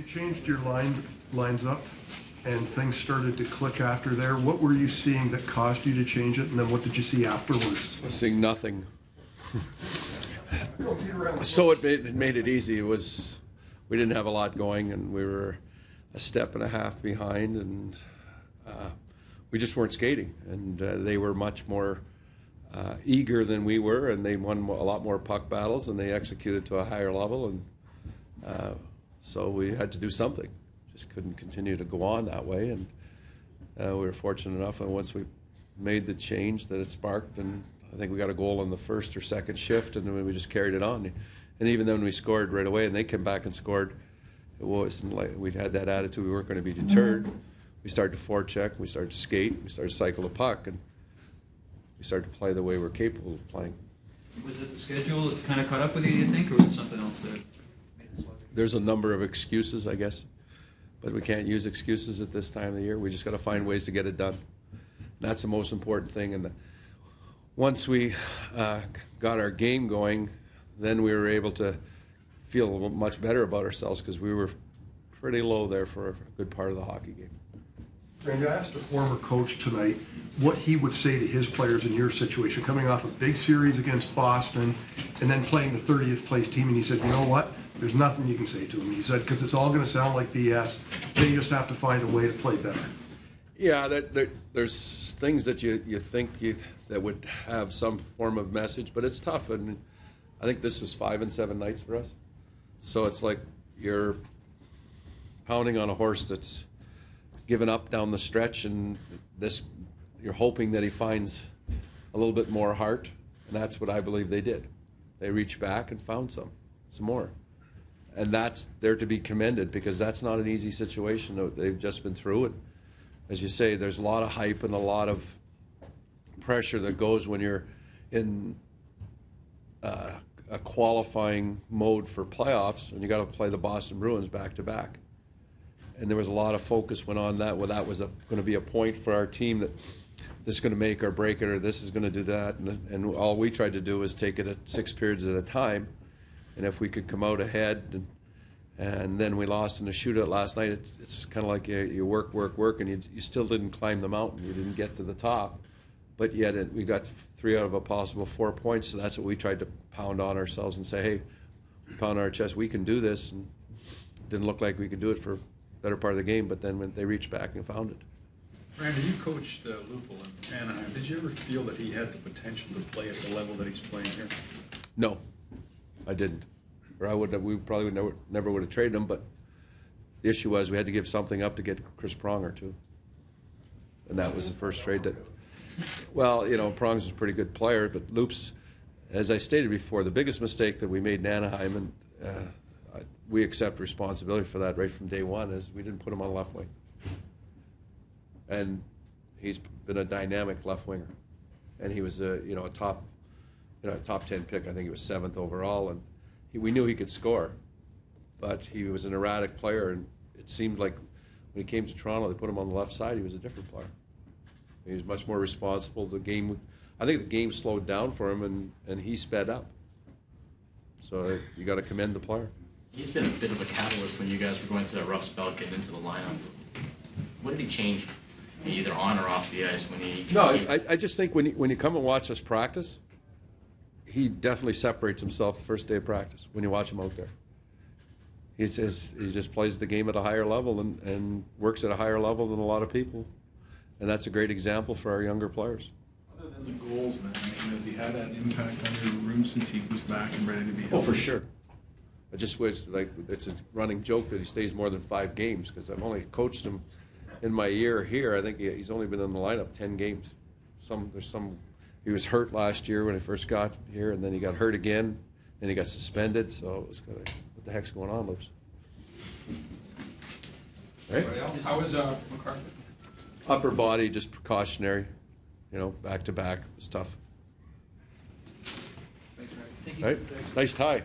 changed your lines up and things started to click after there. What were you seeing that caused you to change it, and then what did you see afterwards? I was seeing nothing. So it made it easy. We didn't have a lot going, and we were a step and a half behind, and we just weren't skating. And they were much more eager than we were, and they won a lot more puck battles, and they executed to a higher level, and so we had to do something. Just couldn't continue to go on that way, and we were fortunate enough, and once we made the change, that it sparked, and I think we got a goal in the first or second shift, and then we just carried it on. And even then we scored right away, and they came back and scored, it wasn't like we'd had that attitude. We weren't going to be deterred. We started to forecheck, we started to skate, we started to cycle the puck, and we started to play the way we're capable of playing. Was it the schedule that kind of caught up with you, do you think, or was it something else that made it slow? There's a number of excuses, I guess, but we can't use excuses at this time of the year. We just got to find ways to get it done. And that's the most important thing. And once we got our game going, then we were able to feel much better about ourselves, because we were pretty low there for a good part of the hockey game. Randy, I asked a former coach tonight what he would say to his players in your situation, coming off a big series against Boston and then playing the 30th place team, and he said, you know what, there's nothing you can say to them. He said, because it's all going to sound like BS, they just have to find a way to play better. Yeah, there's things that you think that would have some form of message, but it's tough, and I think this was 5 and 7 nights for us. So it's like you're pounding on a horse that's given up down the stretch, and you're hoping that he finds a little bit more heart, and that's what I believe they did. They reached back and found some more, and they're to be commended, because that's not an easy situation that they've just been through. And as you say, there's a lot of hype and a lot of pressure that goes when you're in a qualifying mode for playoffs, and you got to play the Boston Bruins back to back. And there was a lot of focus went on that. Well, that was going to be a point for our team, that this is going to make or break it, or this is going to do that. And all we tried to do was take it at 6 periods at a time. And if we could come out ahead, and then we lost in the shootout last night, it's kind of like you work, and you still didn't climb the mountain. You didn't get to the top. But yet we got 3 out of a possible 4 points, so that's what we tried to pound on ourselves and say, hey, pound on our chest, we can do this. And it didn't look like we could do it for better part of the game, but then when they reached back and found it. Randy, you coached Lupul in Anaheim. Did you ever feel that he had the potential to play at the level that he's playing here? No, I didn't. Or we probably never would have traded him, but the issue was we had to give something up to get Chris Pronger too. And that was the first trade that, well, Pronger's a pretty good player, but Loop's, as I stated before, the biggest mistake that we made in Anaheim, and we accept responsibility for that right from day one, is we didn't put him on left wing. And he's been a dynamic left winger, and he was a top 10 pick. I think he was 7th overall, and we knew he could score, but he was an erratic player, and it seemed like when he came to Toronto, they put him on the left side. He was a different player. He was much more responsible. I think the game slowed down for him, and he sped up. So you got to commend the player. He's been a bit of a catalyst when you guys were going through that rough spell getting into the lineup. What did he change, either on or off the ice when he? No, I just think when you come and watch us practice, he definitely separates himself the first day of practice when you watch him out there. He just plays the game at a higher level and works at a higher level than a lot of people, and that's a great example for our younger players. Other than the goals, then, has he had that impact on your room since he was back and ready to be healthy? Oh, for sure. I just wish, it's a running joke that he stays more than 5 games, because I've only coached him in my year here. I think he's only been in the lineup 10 games. He was hurt last year when he first got here, and then he got hurt again, and he got suspended. So it was kind of, what the heck's going on, Lopes? Right? How was McCarthy? Upper body, just precautionary. Back to back. It was tough. Thanks, Randy. Thank you. Right? Nice tie.